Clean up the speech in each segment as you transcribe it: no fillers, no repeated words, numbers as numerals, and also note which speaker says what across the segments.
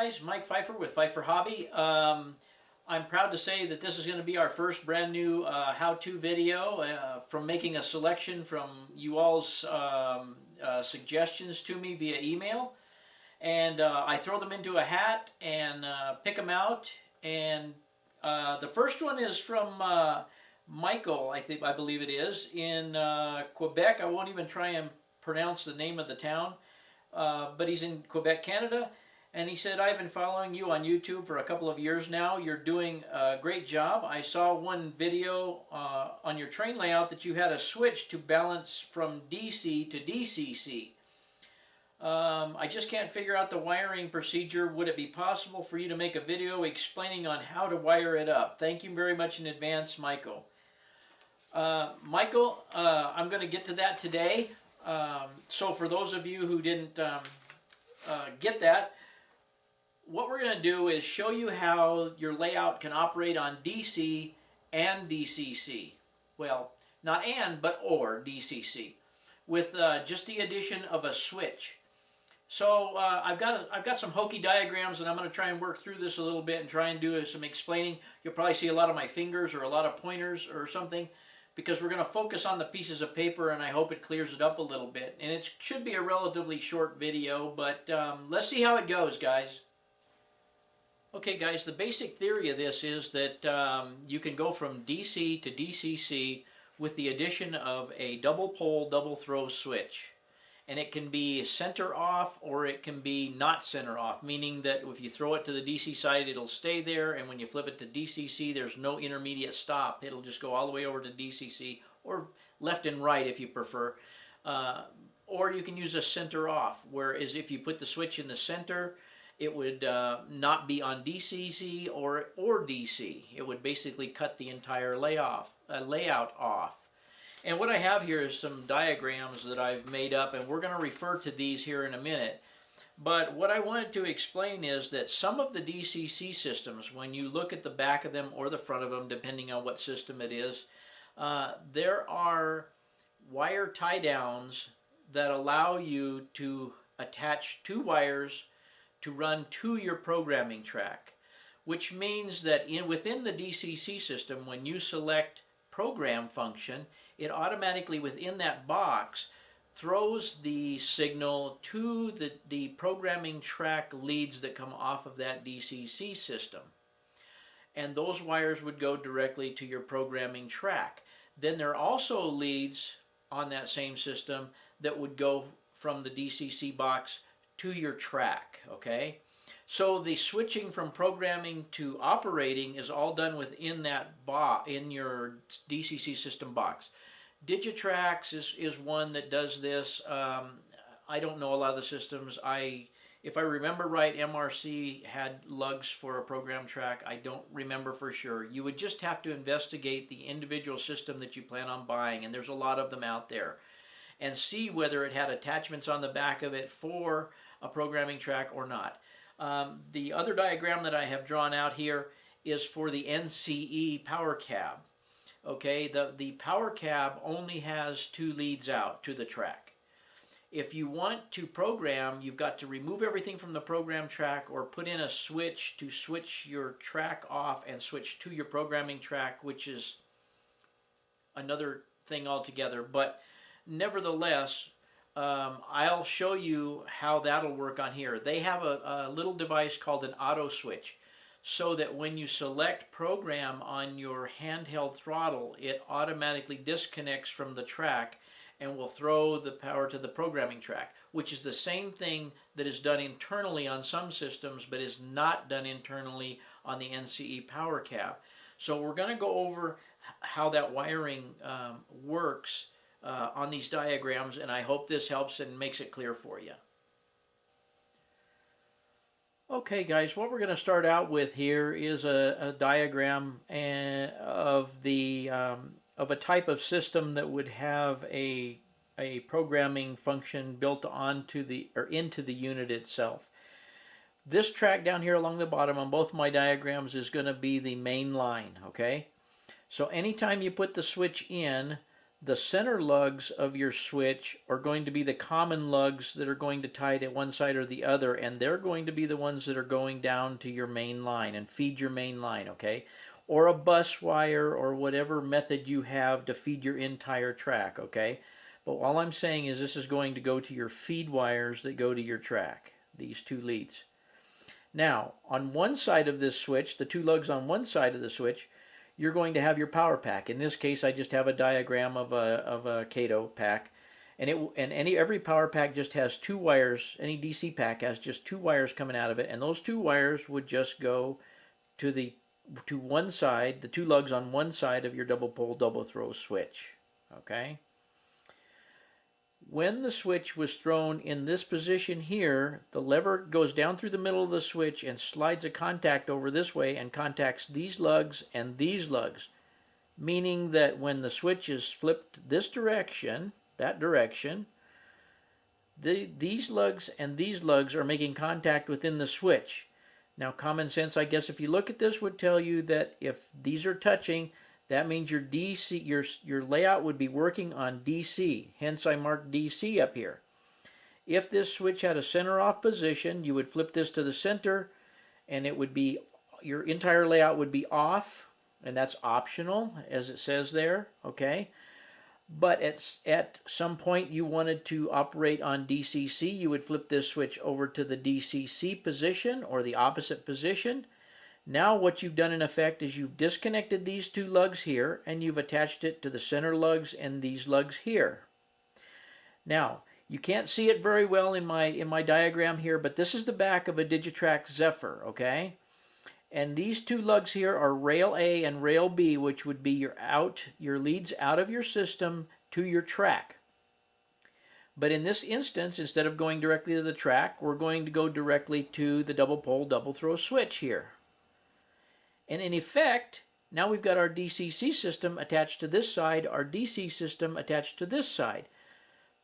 Speaker 1: guys, Mike Pfeiffer with Pfeiffer Hobby. I'm proud to say that this is going to be our first brand new how-to video from making a selection from you all's suggestions to me via email. And I throw them into a hat and pick them out. And the first one is from Michel, I believe it is, in Quebec. I won't even try and pronounce the name of the town. But he's in Quebec, Canada, and he said, I've been following you on YouTube for a couple of years now. You're doing a great job. I saw one video on your train layout that you had a switch to balance from DC to DCC. I just can't figure out the wiring procedure. Would it be possible for you to make a video explaining on how to wire it up? Thank you very much in advance, Michel. Michel, I'm going to get to that today. So for those of you who didn't get that, what we're going to do is show you how your layout can operate on DC and DCC. Well, not and, but or DCC, with just the addition of a switch. So I've got some hokey diagrams, and I'm going to try and work through this a little bit and try and do some explaining. You'll probably see a lot of my fingers or a lot of pointers or something, because we're going to focus on the pieces of paper, and I hope it clears it up a little bit. And it should be a relatively short video, but let's see how it goes, guys. Okay, guys, the basic theory of this is that you can go from DC to DCC with the addition of a double pole, double throw switch. And it can be center off, or it can be not center off, meaning that if you throw it to the DC side, it'll stay there, and when you flip it to DCC, there's no intermediate stop. It'll just go all the way over to DCC, or left and right if you prefer. Or you can use a center off, whereas if you put the switch in the center, it would not be on DCC or DC. It would basically cut the entire layout off. And what I have here is some diagrams that I've made up, and we're going to refer to these here in a minute. But what I wanted to explain is that some of the DCC systems, when you look at the back of them or the front of them, depending on what system it is, there are wire tie downs that allow you to attach two wires to run to your programming track, which means that within the DCC system, when you select program function, it automatically within that box throws the signal to the programming track leads that come off of that DCC system. And those wires would go directly to your programming track. Then there are also leads on that same system that would go from the DCC box to your track, okay? So the switching from programming to operating is all done within that in your DCC system box. Digitrax is one that does this. I don't know a lot of the systems. If I remember right, MRC had lugs for a program track. I don't remember for sure. You would just have to investigate the individual system that you plan on buying, and there's a lot of them out there, and see whether it had attachments on the back of it for a programming track or not. The other diagram that I have drawn out here is for the Nce Power Cab. Okay, the Power Cab only has two leads out to the track. If you want to program, you've got to remove everything from the program track or put in a switch to switch your track off and switch to your programming track, which is another thing altogether. But nevertheless, I'll show you how that'll work on here. They have a little device called an auto switch, so that when you select program on your handheld throttle, it automatically disconnects from the track and will throw the power to the programming track, which is the same thing that is done internally on some systems, but is not done internally on the Nce Power Cab. So we're going to go over how that wiring works on these diagrams, and I hope this helps and makes it clear for you. Okay, guys, what we're going to start out with here is a diagram of a type of system that would have a programming function built onto into the unit itself. This track down here along the bottom on both my diagrams is going to be the main line. Okay, so anytime you put the switch in, the center lugs of your switch are going to be the common lugs that are going to tie to one side or the other, and they're going to be the ones that are going down to your main line and feed your main line, okay? Or a bus wire or whatever method you have to feed your entire track, okay? But all I'm saying is this is going to go to your feed wires that go to your track, these two leads. Now, on one side of this switch, the two lugs on one side of the switch, you're going to have your power pack. In this case, I just have a diagram of a Kato pack, and every power pack just has two wires. Any DC pack has just two wires coming out of it, and those two wires would just go to one side, the two lugs on one side of your double pole double throw switch. Okay. When the switch was thrown in this position here, the lever goes down through the middle of the switch and slides a contact over this way and contacts these lugs and these lugs, meaning that when the switch is flipped this direction, that direction, these lugs and these lugs are making contact within the switch. Now, common sense, I guess, if you look at this, would tell you that if these are touching, that means your DC, your layout would be working on DC. Hence, I marked DC up here. If this switch had a center off position, you would flip this to the center, and it would be, your entire layout would be off, and that's optional, as it says there, okay? But at some point you wanted to operate on DCC, you would flip this switch over to the DCC position or the opposite position. Now what you've done in effect is you've disconnected these two lugs here and you've attached it to the center lugs and these lugs here. Now, you can't see it very well in my diagram here, but this is the back of a Digitrack Zephyr, okay? And these two lugs here are rail A and rail B, which would be your leads out of your system to your track. But in this instance, instead of going directly to the track, we're going to go directly to the double pole double throw switch here. And in effect, now we've got our DCC system attached to this side, our DC system attached to this side.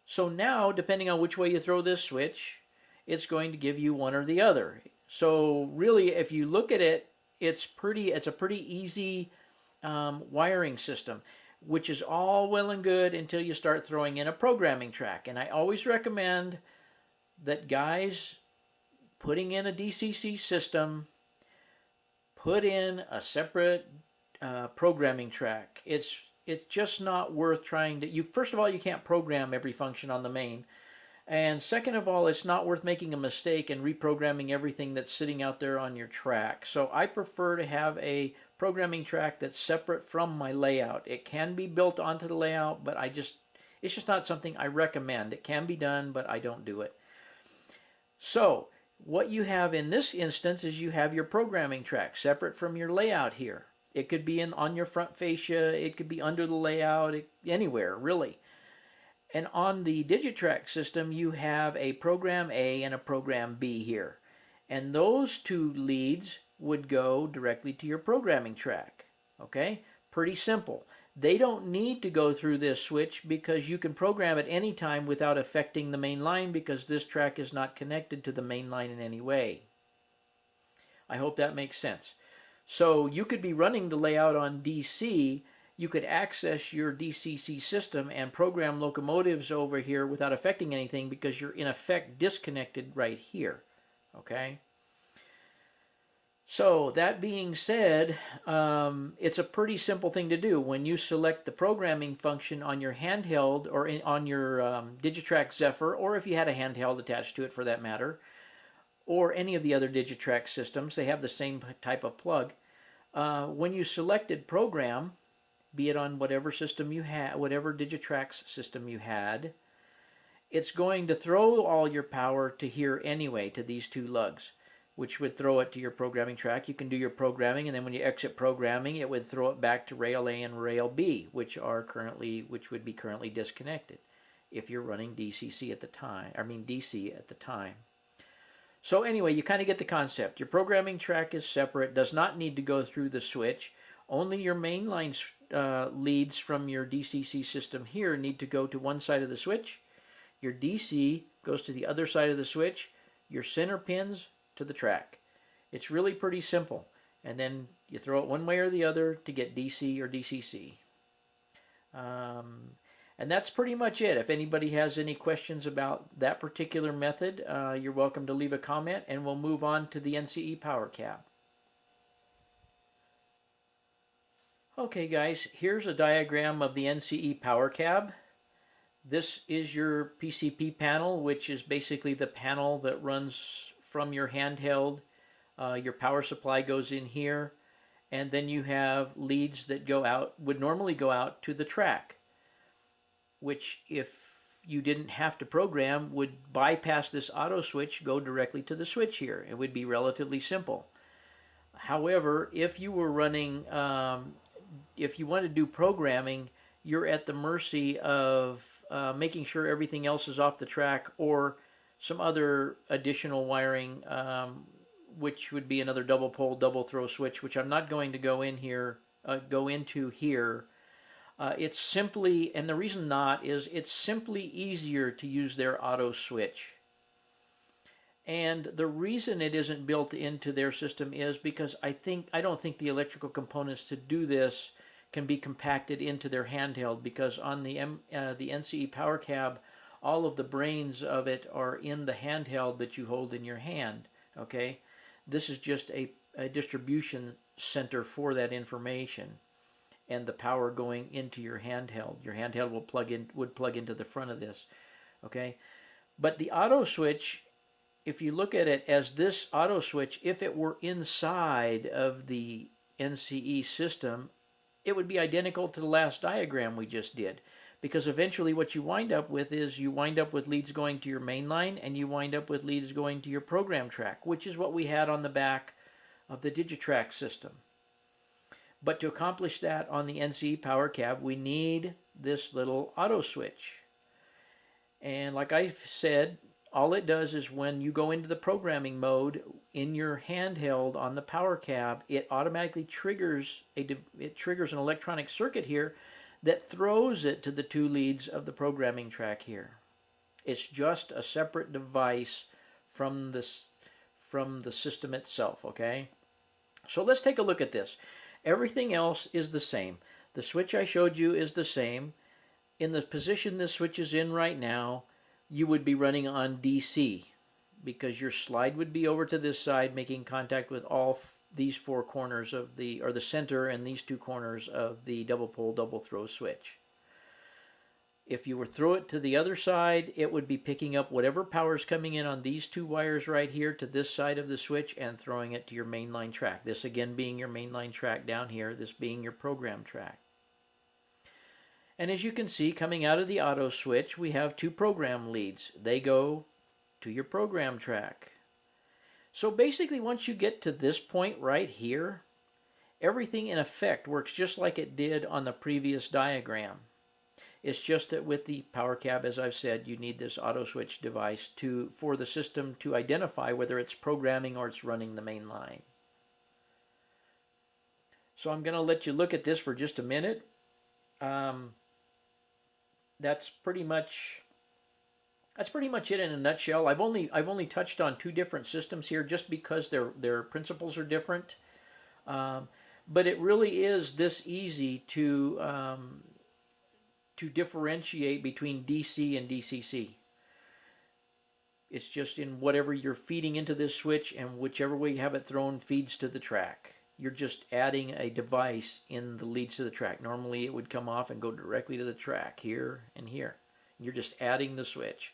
Speaker 1: So now, depending on which way you throw this switch, it's going to give you one or the other. So really, if you look at it, it's a pretty easy wiring system, which is all well and good until you start throwing in a programming track. And I always recommend that guys putting in a DCC system, put in a separate programming track. It's just not worth trying to. First of all, you can't program every function on the main. And second of all, it's not worth making a mistake and reprogramming everything that's sitting out there on your track. So I prefer to have a programming track that's separate from my layout. It can be built onto the layout, but it's just not something I recommend. It can be done, but I don't do it. So what you have in this instance is you have your programming track separate from your layout here. It could be on your front fascia, it could be under the layout, anywhere really. And on the Digitrack system, you have a program A and a program B here. And those two leads would go directly to your programming track. Okay? Pretty simple. They don't need to go through this switch because you can program at any time without affecting the main line because this track is not connected to the main line in any way. I hope that makes sense. So you could be running the layout on DC. You could access your DCC system and program locomotives over here without affecting anything because you're in effect disconnected right here. Okay? So that being said, it's a pretty simple thing to do. When you select the programming function on your handheld or on your Digitrack Zephyr, or if you had a handheld attached to it for that matter, or any of the other Digitrack systems, they have the same type of plug. When you selected program, be it on whatever system you had, whatever Digitrack's system you had, it's going to throw all your power to here anyway, to these two lugs, which would throw it to your programming track. You can do your programming, and then when you exit programming, it would throw it back to rail A and rail B, which would be currently disconnected if you're running DCC at the time. DC at the time. So anyway, you kind of get the concept. Your programming track is separate, does not need to go through the switch. Only your mainline leads from your DCC system here need to go to one side of the switch. Your DC goes to the other side of the switch. Your center pins to the track. It's really pretty simple. And then you throw it one way or the other to get DC or DCC. And that's pretty much it. If anybody has any questions about that particular method, you're welcome to leave a comment, and we'll move on to the Nce Power Cab. Okay guys, here's a diagram of the Nce Power Cab. This is your PCP panel, which is basically the panel that runs from your handheld. Your power supply goes in here, and then you have leads that go out, would normally go out to the track, which if you didn't have to program would bypass this auto switch, go directly to the switch here. It would be relatively simple. However, if you were running, if you want to do programming, you're at the mercy of making sure everything else is off the track, or some other additional wiring, which would be another double pole, double throw switch, which I'm not going to go into here. It's simply, and the reason not is it's simply easier to use their auto switch. And the reason it isn't built into their system is because I don't think the electrical components to do this can be compacted into their handheld, because on the Nce Power Cab, all of the brains of it are in the handheld that you hold in your hand. Okay, this is just a distribution center for that information, and the power going into your handheld. Your handheld would plug into the front of this. Okay, but the auto switch, if you look at it as this auto switch, if it were inside of the NCE system, it would be identical to the last diagram we just did, because eventually what you wind up with is you wind up with leads going to your main line, and you wind up with leads going to your program track, which is what we had on the back of the Digitrack system. But to accomplish that on the Nce Power Cab, we need this little auto switch. And like I said, all it does is when you go into the programming mode in your handheld on the Power Cab, it automatically triggers an electronic circuit here that throws it to the two leads of the programming track here. It's just a separate device from the system itself, okay? So let's take a look at this. Everything else is the same. The switch I showed you is the same. In the position this switch is in right now, you would be running on DC, because your slide would be over to this side, making contact with all these four corners of the center and these two corners of the double pole, double throw switch. If you were throw it to the other side, it would be picking up whatever power is coming in on these two wires right here to this side of the switch and throwing it to your mainline track. This again being your mainline track down here, this being your program track. And as you can see, coming out of the auto switch, we have two program leads. They go to your program track. So basically, once you get to this point right here, everything in effect works just like it did on the previous diagram. It's just that with the Power Cab, as I've said, you need this auto switch device for the system to identify whether it's programming or it's running the main line. So I'm going to let you look at this for just a minute. That's pretty much it in a nutshell. I've only touched on two different systems here, just because their principles are different. But it really is this easy to differentiate between DC and DCC. It's just in whatever you're feeding into this switch, and whichever way you have it thrown feeds to the track. You're just adding a device in the leads to the track. Normally it would come off and go directly to the track here and here. You're just adding the switch.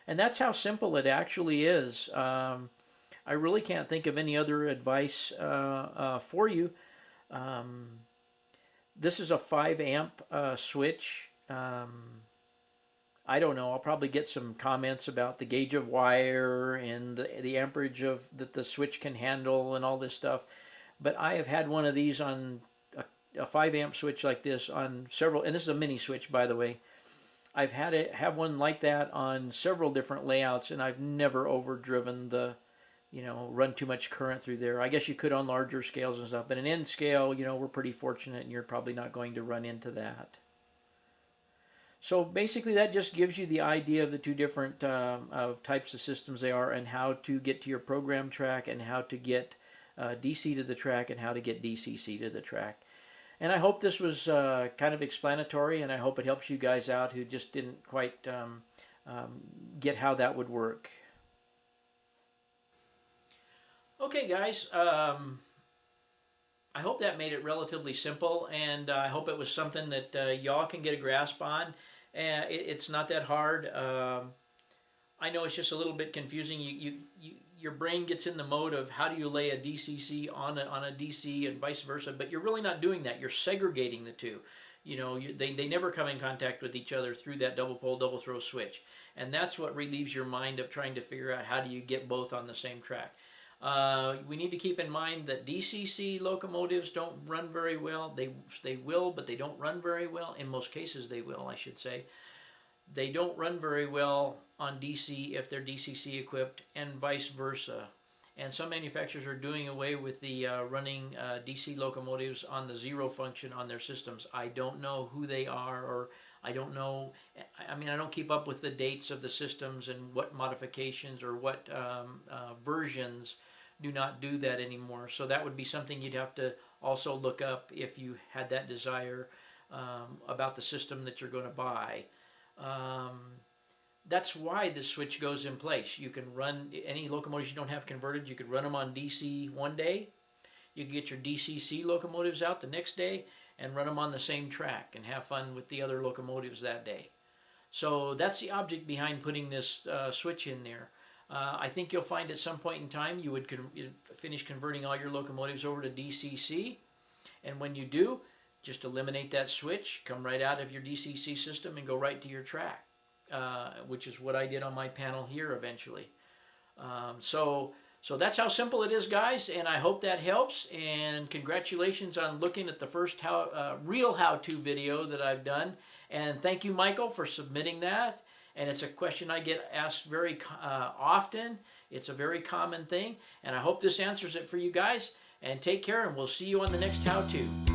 Speaker 1: And that's how simple it actually is. I really can't think of any other advice for you. This is a 5 amp switch. I don't know, I'll probably get some comments about the gauge of wire and the amperage that the switch can handle and all this stuff. But I have had one of these on a 5 amp switch like this on several, and this is a mini switch, by the way. I've had have one like that on several different layouts, and I've never overdriven run too much current through there. I guess you could on larger scales and stuff, but an N scale, we're pretty fortunate, and you're probably not going to run into that. So basically that just gives you the idea of the two different types of systems they are, and how to get to your program track, and how to get DC to the track, and how to get DCC to the track. And I hope this was kind of explanatory, and I hope it helps you guys out who just didn't quite get how that would work. Okay, guys, I hope that made it relatively simple, and I hope it was something that y'all can get a grasp on. It's not that hard. I know it's just a little bit confusing. Your brain gets in the mode of how do you lay a DCC on a DC and vice versa, but you're really not doing that. You're segregating the two. You know, they never come in contact with each other through that double pole, double throw switch. And that's what relieves your mind of trying to figure out how do you get both on the same track. We need to keep in mind that DCC locomotives don't run very well. They will, but they don't run very well. In most cases they will, I should say. They don't run very well on DC if they're DCC equipped, and vice versa. And some manufacturers are doing away with the running DC locomotives on the zero function on their systems. I don't know who they are, or I don't know. I mean, I don't keep up with the dates of the systems and what modifications or what versions do not do that anymore. So that would be something you'd have to also look up if you had that desire about the system that you're going to buy. That's why this switch goes in place. You can run any locomotives you don't have converted. You could run them on DC one day. You can get your DCC locomotives out the next day and run them on the same track and have fun with the other locomotives that day. So that's the object behind putting this switch in there. I think you'll find at some point in time you would finish converting all your locomotives over to DCC, and when you do, just eliminate that switch, come right out of your DCC system and go right to your track, which is what I did on my panel here eventually. So that's how simple it is, guys, and I hope that helps, and congratulations on looking at the first real how-to video that I've done, and thank you, Michael, for submitting that. And it's a question I get asked very often. It's a very common thing, and I hope this answers it for you guys. And take care, and we'll see you on the next how-to.